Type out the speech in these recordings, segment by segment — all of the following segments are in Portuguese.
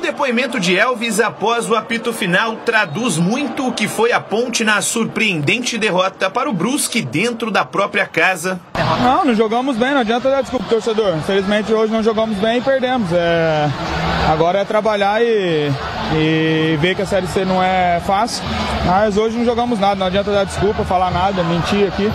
O depoimento de Elvis após o apito final traduz muito o que foi a Ponte na surpreendente derrota para o Brusque dentro da própria casa. Não jogamos bem, não adianta dar desculpa, torcedor. Infelizmente hoje não jogamos bem e perdemos. Agora é trabalhar e ver que a Série C não é fácil. Mas hoje não jogamos nada, não adianta dar desculpa, falar nada, mentir aqui.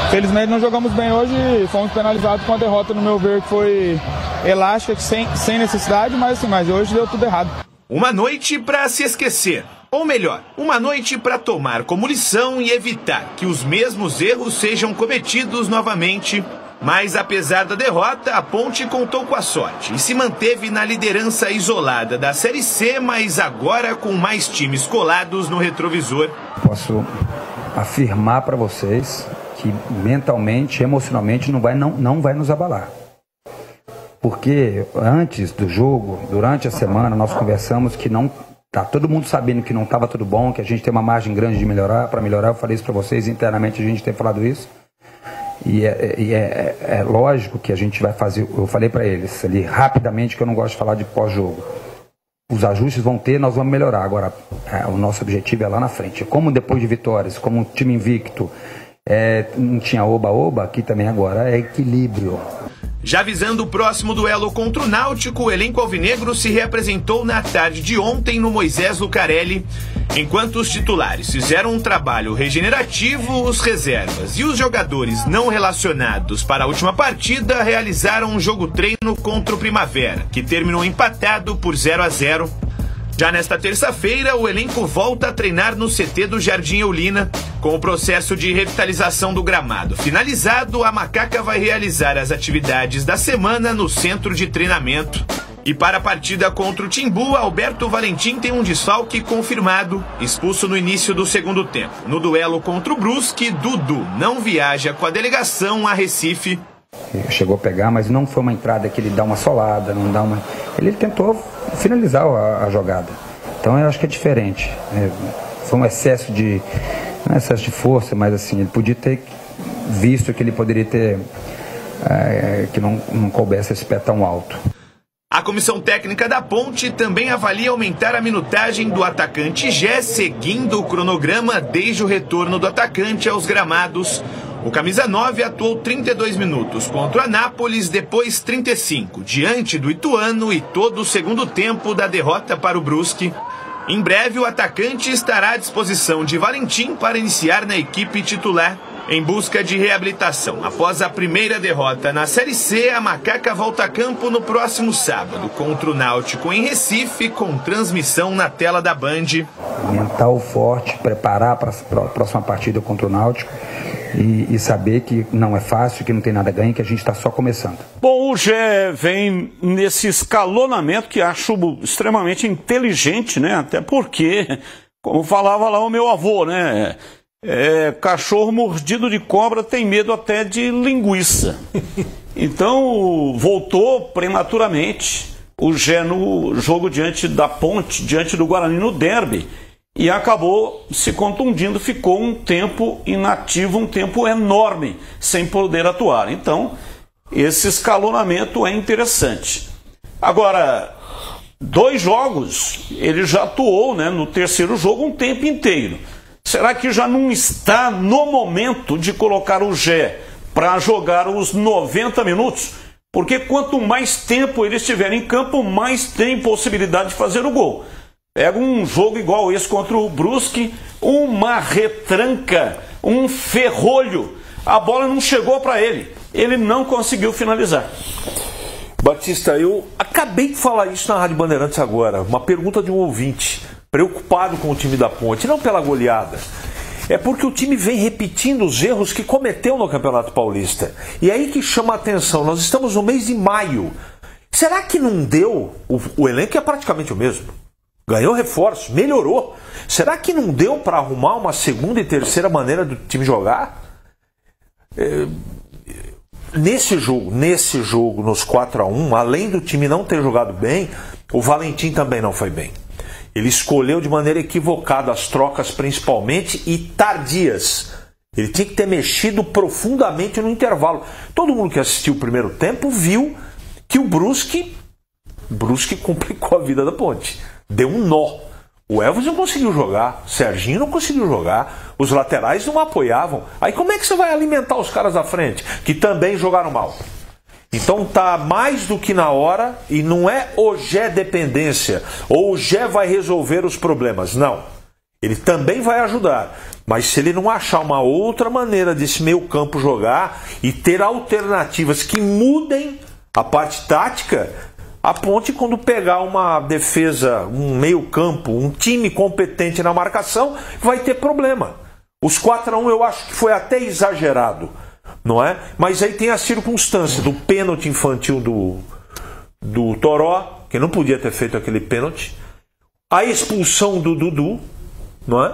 Infelizmente não jogamos bem hoje e fomos penalizados com a derrota, no meu ver, que foi elástica, sem necessidade, mas hoje deu tudo errado. Uma noite para se esquecer. Ou melhor, uma noite para tomar como lição e evitar que os mesmos erros sejam cometidos novamente. Mas apesar da derrota, a Ponte contou com a sorte e se manteve na liderança isolada da Série C, mas agora com mais times colados no retrovisor. Posso afirmar para vocês que mentalmente, emocionalmente não vai nos abalar. Porque antes do jogo, durante a semana, nós conversamos que não tá todo mundo sabendo que não estava tudo bom, que a gente tem uma margem grande de melhorar, para melhorar. Eu falei isso para vocês internamente, a gente tem falado isso. E é lógico que a gente vai fazer, eu falei para eles ali rapidamente que eu não gosto de falar de pós-jogo. Os ajustes vão ter, nós vamos melhorar. Agora, o nosso objetivo é lá na frente. Como depois de vitórias, como um time invicto, não tinha oba-oba, aqui também agora é equilíbrio. Já visando o próximo duelo contra o Náutico, o elenco alvinegro se reapresentou na tarde de ontem no Moisés Lucarelli. Enquanto os titulares fizeram um trabalho regenerativo, os reservas e os jogadores não relacionados para a última partida realizaram um jogo-treino contra o Primavera, que terminou empatado por 0-0. Já nesta terça-feira, o elenco volta a treinar no CT do Jardim Eulina. Com o processo de revitalização do gramado finalizado, a Macaca vai realizar as atividades da semana no centro de treinamento. E para a partida contra o Timbu, Alberto Valentim tem um desfalque confirmado, expulso no início do segundo tempo. No duelo contra o Brusque, Dudu não viaja com a delegação a Recife. Chegou a pegar, mas não foi uma entrada que ele dá uma solada, não dá uma... Ele tentou finalizar a jogada. Então eu acho que é diferente. Foi um excesso de... Não é excesso de força, mas assim, ele podia ter visto que ele poderia ter... que não coubesse esse pé tão alto. A comissão técnica da Ponte também avalia aumentar a minutagem do atacante Gé, seguindo o cronograma desde o retorno do atacante aos gramados. O camisa 9 atuou 32 minutos contra o Anápolis, depois 35, diante do Ituano e todo o segundo tempo da derrota para o Brusque. Em breve, o atacante estará à disposição de Valentim para iniciar na equipe titular. Em busca de reabilitação, após a primeira derrota na Série C, a Macaca volta a campo no próximo sábado contra o Náutico em Recife, com transmissão na tela da Band. Mental forte, preparar para a próxima partida contra o Náutico e saber que não é fácil, que não tem nada a ganhar, que a gente está só começando. Bom, o Gé vem nesse escalonamento que acho extremamente inteligente, né? Até porque, como falava lá o meu avô, né? Cachorro mordido de cobra tem medo até de linguiça. Então voltou prematuramente o Gé no jogo diante da Ponte, diante do Guarani no derby, e acabou se contundindo, ficou um tempo inativo, um tempo enorme sem poder atuar. Então esse escalonamento é interessante. Agora, 2 jogos ele já atuou, né, no terceiro jogo um tempo inteiro. Será que já não está no momento de colocar o Gé para jogar os 90 minutos? Porque quanto mais tempo ele estiver em campo, mais tem possibilidade de fazer o gol. Pega um jogo igual esse contra o Brusque, uma retranca, um ferrolho. A bola não chegou para ele. Ele não conseguiu finalizar. Batista, eu acabei de falar isso na Rádio Bandeirantes agora. Uma pergunta de um ouvinte. Preocupado com o time da Ponte, não pela goleada. É porque o time vem repetindo os erros que cometeu no Campeonato Paulista. E aí que chama a atenção, nós estamos no mês de maio. Será que não deu? O elenco é praticamente o mesmo. Ganhou reforço, melhorou. Será que não deu para arrumar uma segunda e terceira maneira do time jogar? Nesse jogo, nos 4-1, além do time não ter jogado bem, o Valentim também não foi bem. Ele escolheu de maneira equivocada as trocas, principalmente, e tardias. Ele tinha que ter mexido profundamente no intervalo. Todo mundo que assistiu o primeiro tempo viu que o Brusque O Brusque complicou a vida da Ponte. Deu um nó. O Elvis não conseguiu jogar, o Serginho não conseguiu jogar, os laterais não apoiavam. Aí como é que você vai alimentar os caras da frente, que também jogaram mal? Então tá mais do que na hora, e não é o Gé dependência, ou o Gé vai resolver os problemas, não. Ele também vai ajudar, mas se ele não achar uma outra maneira desse meio campo jogar e ter alternativas que mudem a parte tática, a Ponte, quando pegar uma defesa, um meio campo, um time competente na marcação, vai ter problema. Os 4-1 eu acho que foi até exagerado, não é? Mas aí tem a circunstância do pênalti infantil do Toró, que não podia ter feito aquele pênalti, a expulsão do Dudu, não é?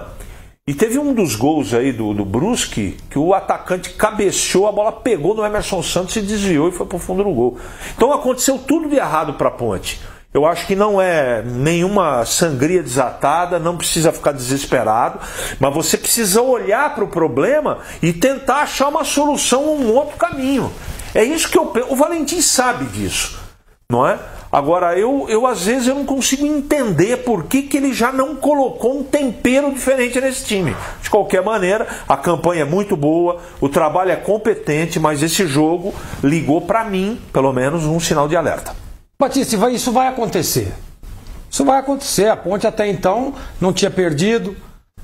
E teve um dos gols aí do Brusque, que o atacante cabeceou, a bola pegou no Emerson Santos e desviou e foi pro fundo do gol. Então aconteceu tudo de errado para a Ponte. Eu acho que não é nenhuma sangria desatada, não precisa ficar desesperado, mas você precisa olhar para o problema e tentar achar uma solução, um outro caminho. É isso que eu penso. O Valentim sabe disso, não é? Agora, eu às vezes eu não consigo entender por que ele já não colocou um tempero diferente nesse time. De qualquer maneira, a campanha é muito boa, o trabalho é competente, mas esse jogo ligou para mim, pelo menos, um sinal de alerta. Batista, isso vai acontecer. Isso vai acontecer. A Ponte até então não tinha perdido,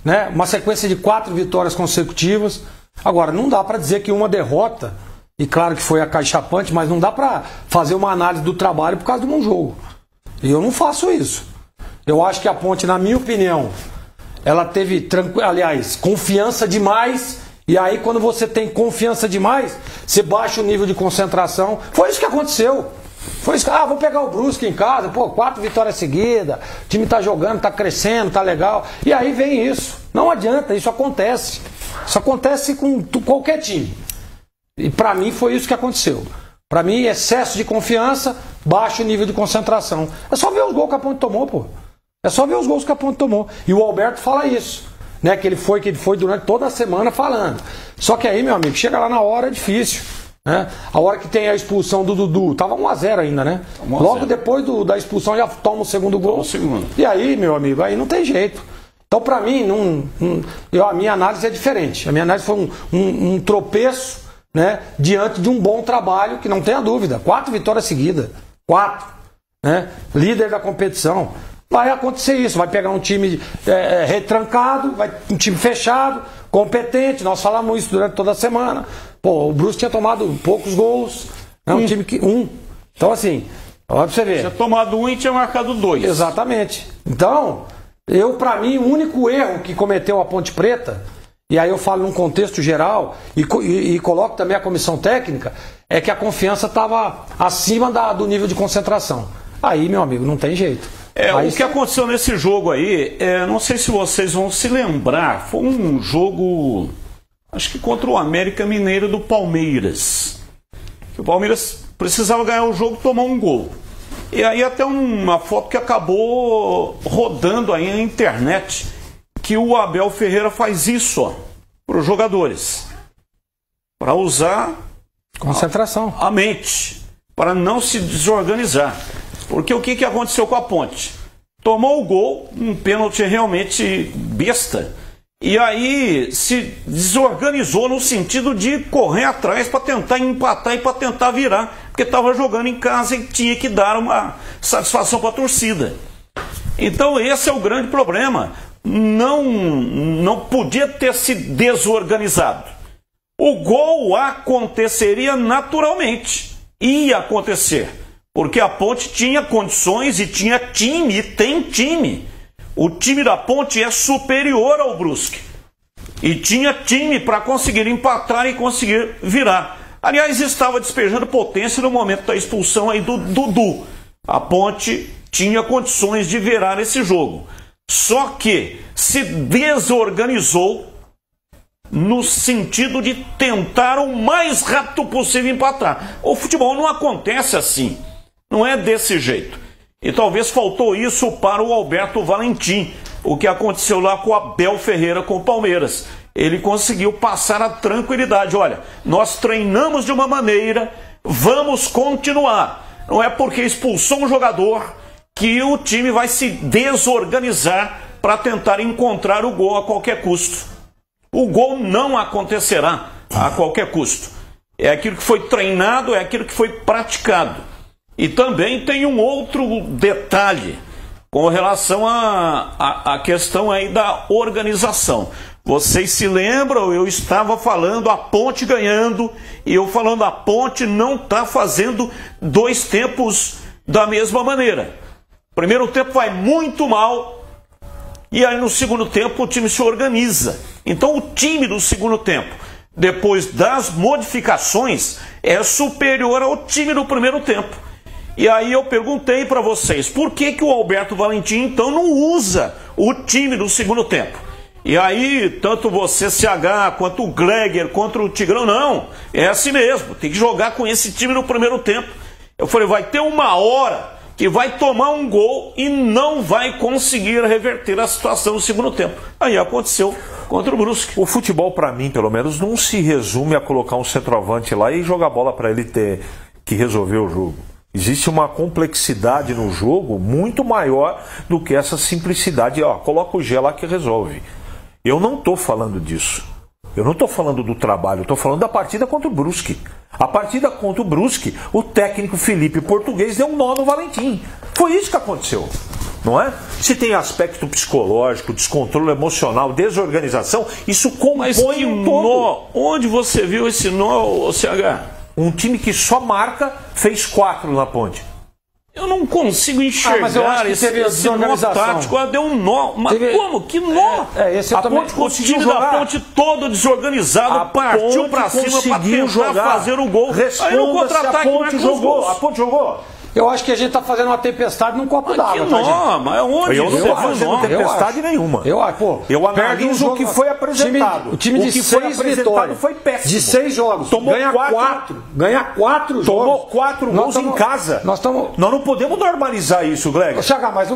né? Uma sequência de 4 vitórias consecutivas. Agora, não dá para dizer que uma derrota, e claro que foi acachapante, mas não dá para fazer uma análise do trabalho por causa de um jogo. E eu não faço isso. Eu acho que a Ponte, na minha opinião, ela teve, confiança demais. E aí, quando você tem confiança demais, você baixa o nível de concentração. Foi isso que aconteceu. Foi isso. Vou pegar o Brusque em casa, 4 vitórias seguidas, o time tá jogando, tá crescendo, tá legal. E aí vem isso. Não adianta, isso acontece. Isso acontece com qualquer time. E pra mim foi isso que aconteceu. Pra mim, excesso de confiança, baixo nível de concentração. É só ver os gols que a Ponte tomou, pô. É só ver os gols que a Ponte tomou. E o Alberto fala isso, né? Que ele foi durante toda a semana falando. Só que aí, meu amigo, chega lá na hora é difícil. Né? A hora que tem a expulsão do Dudu, tava 1-0 ainda, né? Logo depois da expulsão já toma o segundo gol. E aí, meu amigo, aí não tem jeito. Então, pra mim, a minha análise é diferente. A minha análise foi um tropeço, né, diante de um bom trabalho, que não tenha dúvida. 4 vitórias seguidas. 4. Né? Líder da competição. Vai acontecer isso. Vai pegar um time retrancado, um time fechado, competente. Nós falamos isso durante toda a semana. Pô, o Brusque tinha tomado poucos gols. Né? Um time que... Então, assim, olha pra você ver. Tinha tomado 1 e tinha marcado 2. Exatamente. Então, pra mim, o único erro que cometeu a Ponte Preta, e aí eu falo num contexto geral, e coloco também a comissão técnica, é que a confiança estava acima do nível de concentração. Aí, meu amigo, não tem jeito. O que aconteceu nesse jogo aí, não sei se vocês vão se lembrar, foi um jogo, acho que contra o América Mineiro do Palmeiras. O Palmeiras precisava ganhar o jogo e tomar um gol. E aí até uma foto que acabou rodando aí na internet, que o Abel Ferreira faz isso para os jogadores, para usar concentração, a mente, para não se desorganizar. Porque o que aconteceu com a Ponte? Tomou o gol, um pênalti realmente besta, e aí se desorganizou no sentido de correr atrás para tentar empatar e para tentar virar, porque estava jogando em casa e tinha que dar uma satisfação para a torcida. Então esse é o grande problema. Não podia ter se desorganizado. O gol aconteceria naturalmente. Ia acontecer. Porque a Ponte tinha condições e tinha time, e tem time. O time da Ponte é superior ao Brusque. E tinha time para conseguir empatar e conseguir virar. Aliás, estava despejando potência no momento da expulsão aí do Dudu. A Ponte tinha condições de virar esse jogo. Só que se desorganizou no sentido de tentar o mais rápido possível empatar. O futebol não acontece assim. Não é desse jeito. E talvez faltou isso para o Alberto Valentim. O que aconteceu lá com o Abel Ferreira com o Palmeiras. Ele conseguiu passar a tranquilidade. Olha, nós treinamos de uma maneira, vamos continuar. Não é porque expulsou um jogador que o time vai se desorganizar para tentar encontrar o gol a qualquer custo. O gol não acontecerá a qualquer custo. É aquilo que foi treinado, é aquilo que foi praticado. E também tem um outro detalhe com relação à questão aí da organização. Vocês se lembram, eu estava falando a Ponte ganhando, e eu falando a Ponte não está fazendo 2 tempos da mesma maneira. Primeiro tempo vai muito mal, e aí no segundo tempo o time se organiza. Então o time do segundo tempo, depois das modificações, é superior ao time do primeiro tempo. E aí eu perguntei para vocês, por que o Alberto Valentim então não usa o time do segundo tempo? E aí, tanto você, CH, quanto o Gleger, contra o Tigrão, não, é assim mesmo, tem que jogar com esse time no primeiro tempo. Eu falei, vai ter uma hora que vai tomar um gol e não vai conseguir reverter a situação no segundo tempo. Aí aconteceu contra o Brusque. O futebol, para mim, pelo menos, não se resume a colocar um centroavante lá e jogar bola para ele ter que resolver o jogo. Existe uma complexidade no jogo muito maior do que essa simplicidade. Ó, coloca o G lá que resolve. Eu não estou falando disso. Eu não estou falando do trabalho, eu estou falando da partida contra o Brusque. A partida contra o Brusque, o técnico Felipe Português deu um nó no Valentim. Foi isso que aconteceu, não é? Se tem aspecto psicológico, descontrole emocional, desorganização, isso compõe um todo. Nó, onde você viu esse nó, CH? Um time que só marca fez 4 na Ponte. Eu não consigo enxergar esse nó tático. Deu um nó. Mas como? Que nó? A Ponte conseguiu jogar. A Ponte todo desorganizado, partiu pra cima pra tentar fazer o gol. Aí no contra-ataque não é com os gols. A Ponte jogou. Eu acho que a gente está fazendo uma tempestade num copo d'água. Que nó, mas onde? Eu não estou fazendo tempestade nenhuma. Eu analiso o que foi apresentado. O time de 6 vitórias foi péssimo. De 6 jogos. Ganha 4. Ganha 4 jogos. Tomou 4 gols em casa. Nós não podemos normalizar isso, Greg.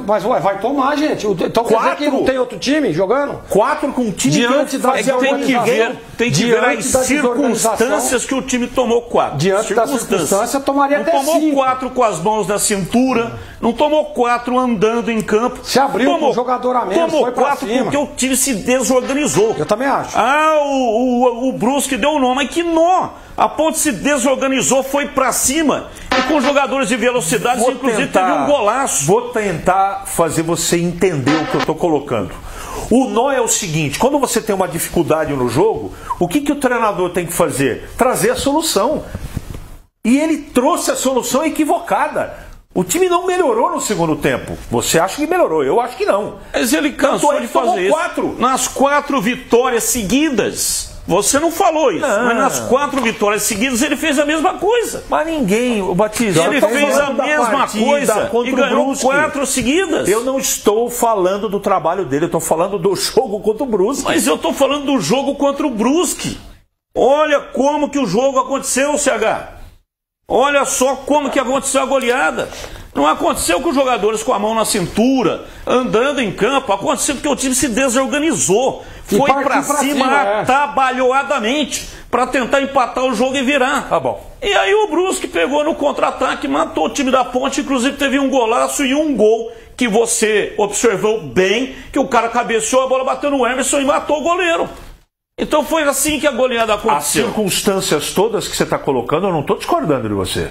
Mas vai tomar, gente. Então quer dizer que não tem outro time jogando? 4 com um time diante da organização. Tem que ver as circunstâncias que o time tomou 4. Diante da circunstância, tomaria até 5. Não tomou 4 com as mãos na cintura, não tomou 4 andando em campo. Se abriu com um jogador a menos, tomou foi pra 4 cima. Porque o time se desorganizou. Eu também acho. O Brusque deu um nó, mas que nó! A Ponte se desorganizou, foi pra cima e com jogadores de velocidade, inclusive teve um golaço. Vou tentar fazer você entender o que eu tô colocando. O nó é o seguinte, quando você tem uma dificuldade no jogo, o que o treinador tem que fazer? Trazer a solução. E ele trouxe a solução equivocada. O time não melhorou no segundo tempo. Você acha que melhorou? Eu acho que não. Mas ele cansou de fazer isso. Nas 4 vitórias seguidas. Você não falou isso, mas nas 4 vitórias seguidas ele fez a mesma coisa. Mas ninguém, o Batista... Ele fez a mesma coisa e ganhou 4 seguidas. Eu não estou falando do trabalho dele, eu estou falando do jogo contra o Brusque. Mas eu estou falando do jogo contra o Brusque. Olha como que o jogo aconteceu, CH. Olha só como que aconteceu a goleada. Não aconteceu com os jogadores com a mão na cintura, andando em campo. Aconteceu porque o time se desorganizou. Foi pra cima atabalhoadamente para tentar empatar o jogo e virar. Tá bom. E aí o Brusque pegou no contra-ataque, matou o time da Ponte. Inclusive teve um golaço e um gol que você observou bem, que o cara cabeceou, a bola bateu no Emerson e matou o goleiro. Então foi assim que a goleada aconteceu. As circunstâncias todas que você está colocando, eu não estou discordando de você.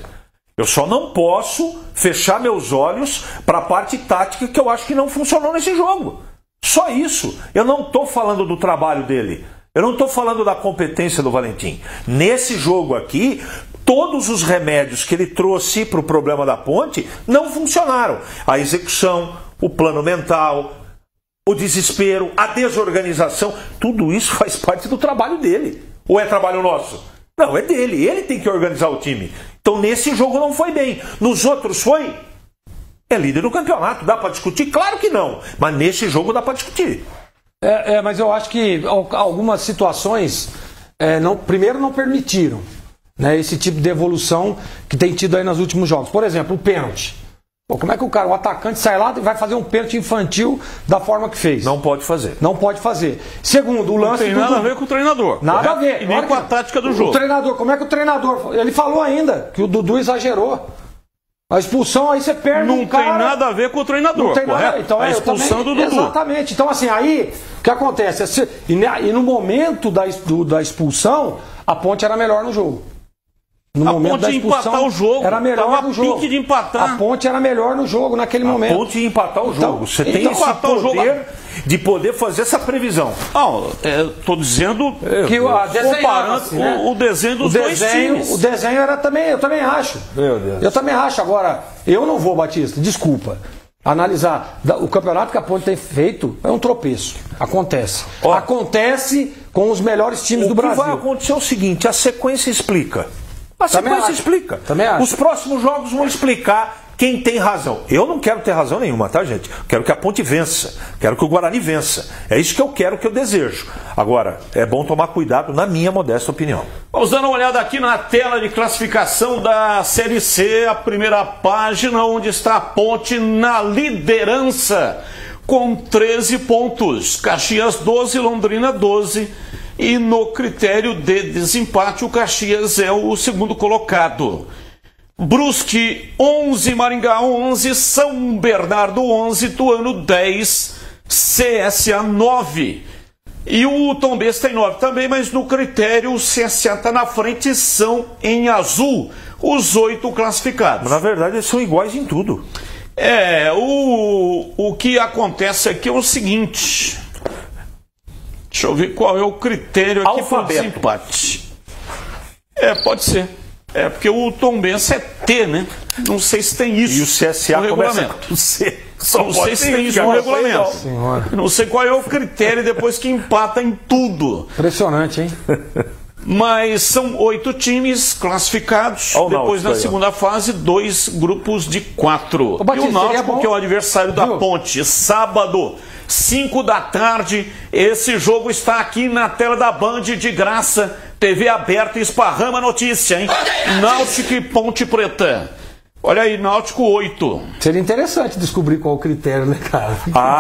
Eu só não posso fechar meus olhos para a parte tática que eu acho que não funcionou nesse jogo. Só isso. Eu não estou falando do trabalho dele. Eu não estou falando da competência do Valentim. Nesse jogo aqui, todos os remédios que ele trouxe para o problema da Ponte não funcionaram. A execução, o plano mental... O desespero, a desorganização, tudo isso faz parte do trabalho dele. Ou é trabalho nosso? Não, é dele. Ele tem que organizar o time. Então nesse jogo não foi bem. Nos outros foi? É líder do campeonato. Dá para discutir? Claro que não. Mas nesse jogo dá para discutir. Mas eu acho que algumas situações, primeiro não permitiram, né, esse tipo de evolução que tem tido aí nos últimos jogos. Por exemplo, o pênalti. Pô, como é que o atacante sai lá e vai fazer um pênalti infantil da forma que fez? Não pode fazer. Não pode fazer. Segundo, o lance... Não tem nada a ver com o treinador. Nada a ver. E nem com a tática do jogo. O treinador, como é que o treinador... Ele falou ainda que o Dudu exagerou. A expulsão aí você perde Não um cara... tem nada a ver com o treinador, Não tem nada, correto? então, a expulsão do Dudu. Exatamente. Então, assim, aí, o que acontece? E no momento da expulsão, a Ponte era melhor no jogo. No momento da expulsão, empatar o jogo. Era melhor no jogo. Pique de empatar. A Ponte era melhor no jogo naquele momento. A Ponte ia empatar o jogo. Você tem então, esse poder de poder fazer essa previsão. Não, estou dizendo que comparando né? o desenho dos dois times. O desenho era também, eu também acho. Meu Deus. Eu também acho. Agora, eu não vou, Batista, desculpa. Analisar o campeonato que a Ponte tem feito é um tropeço. Acontece. Acontece com os melhores times do Brasil. O que vai acontecer é o seguinte: a sequência explica. A sequência explica. Também acho. Os próximos jogos vão explicar quem tem razão. Eu não quero ter razão nenhuma, tá, gente? Quero que a Ponte vença. Quero que o Guarani vença. É isso que eu quero, que eu desejo. Agora, é bom tomar cuidado, na minha modesta opinião. Vamos dando uma olhada aqui na tela de classificação da Série C, a primeira página, onde está a Ponte na liderança, com 13 pontos. Caxias 12, Londrina 12. E no critério de desempate, o Caxias é o segundo colocado. Brusque 11, Maringá 11, São Bernardo 11, Ituano 10, CSA 9. E o Tombense tem 9 também, mas no critério o CSA está na frente, são em azul os 8 classificados. Na verdade, eles são iguais em tudo. O que acontece aqui é o seguinte... Deixa eu ver qual é o critério aqui para o desempate. Pode ser. Porque o Tombense é T, né? Não sei se tem isso. E o CSA no regulamento. Com C. Não sei se tem isso no regulamento. Não sei qual é o critério depois que empata em tudo. Impressionante, hein? Mas são 8 times classificados. Depois, na segunda fase, 2 grupos de 4. E o Náutico, que é o adversário da Ponte, sábado, 5 da tarde. Esse jogo está aqui na tela da Band de graça. TV aberta, esparrama a notícia, hein? Náutico e Ponte Preta. Olha aí, Náutico 8. Seria interessante descobrir qual o critério, né, cara?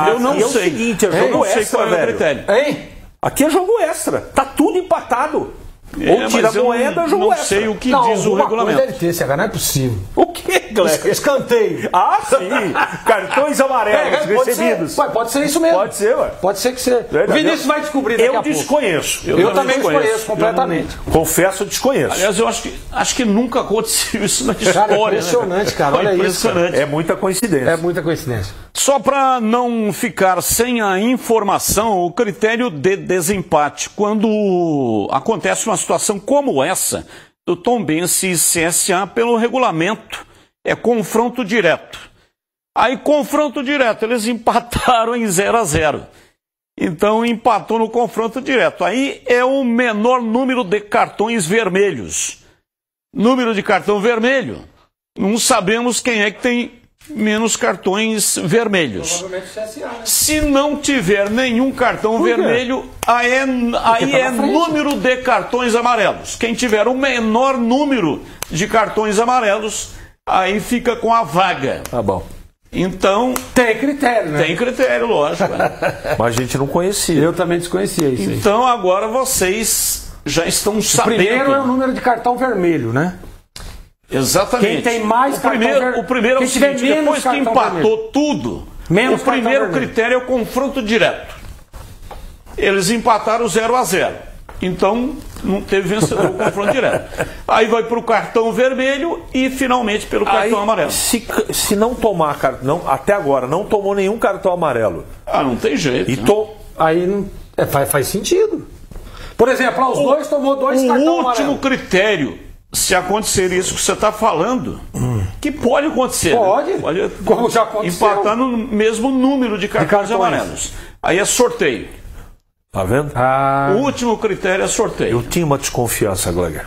Eu não sei. É o seguinte, é jogo extra, velho. Hein? Aqui é jogo extra. Tá tudo empatado. Ou tira a moeda ou jogo não extra. Não sei o que diz o regulamento. Deve ter, CH, não é possível. O que, Gleber? Escanteio. Ah, sim. Cartões amarelos recebidos. Pode ser isso mesmo. Pode ser, ué. Pode ser que seja. O Vinícius vai descobrir daqui a pouco. Eu desconheço. Eu também desconheço completamente. Confesso, desconheço. Aliás, eu acho que nunca aconteceu isso na história. Cara, é impressionante, cara. Olha isso. É muita coincidência. É muita coincidência. Só para não ficar sem a informação, o critério de desempate, quando acontece uma situação como essa, do Tombense e CSA, pelo regulamento, é confronto direto. Aí, confronto direto, eles empataram em 0-0. Então, empatou no confronto direto. Aí é o menor número de cartões vermelhos. Número de cartão vermelho, não sabemos quem é que tem menos cartões vermelhos. Provavelmente o CSA, né? Se não tiver nenhum cartão vermelho, aí é número de cartões amarelos. Quem tiver o menor número de cartões amarelos, aí fica com a vaga. Tá bom. Então... Tem critério, né? Tem critério, lógico. Mas a gente não conhecia. Eu também desconhecia isso aí. Então agora vocês já estão sabendo. O primeiro é o número de cartão vermelho, né? Exatamente. Quem tem mais o primeiro é o seguinte, depois que empatou tudo, o primeiro critério é o confronto direto. Eles empataram 0-0. Então, não teve vencedor o confronto direto. Aí vai para o cartão vermelho e finalmente pelo cartão amarelo. Se não tomar cartão, até agora não tomou nenhum cartão amarelo. Não tem jeito. Aí não, faz sentido. Por exemplo, os dois tomou 2 cartões amarelos. O último critério, se acontecer isso que você está falando, que pode acontecer. Pode. Né? Pode, como já aconteceu. Empatar no mesmo número de cartões amarelos. Aí é sorteio. Tá vendo? O último critério é sorteio. Eu tinha uma desconfiança, Gleger.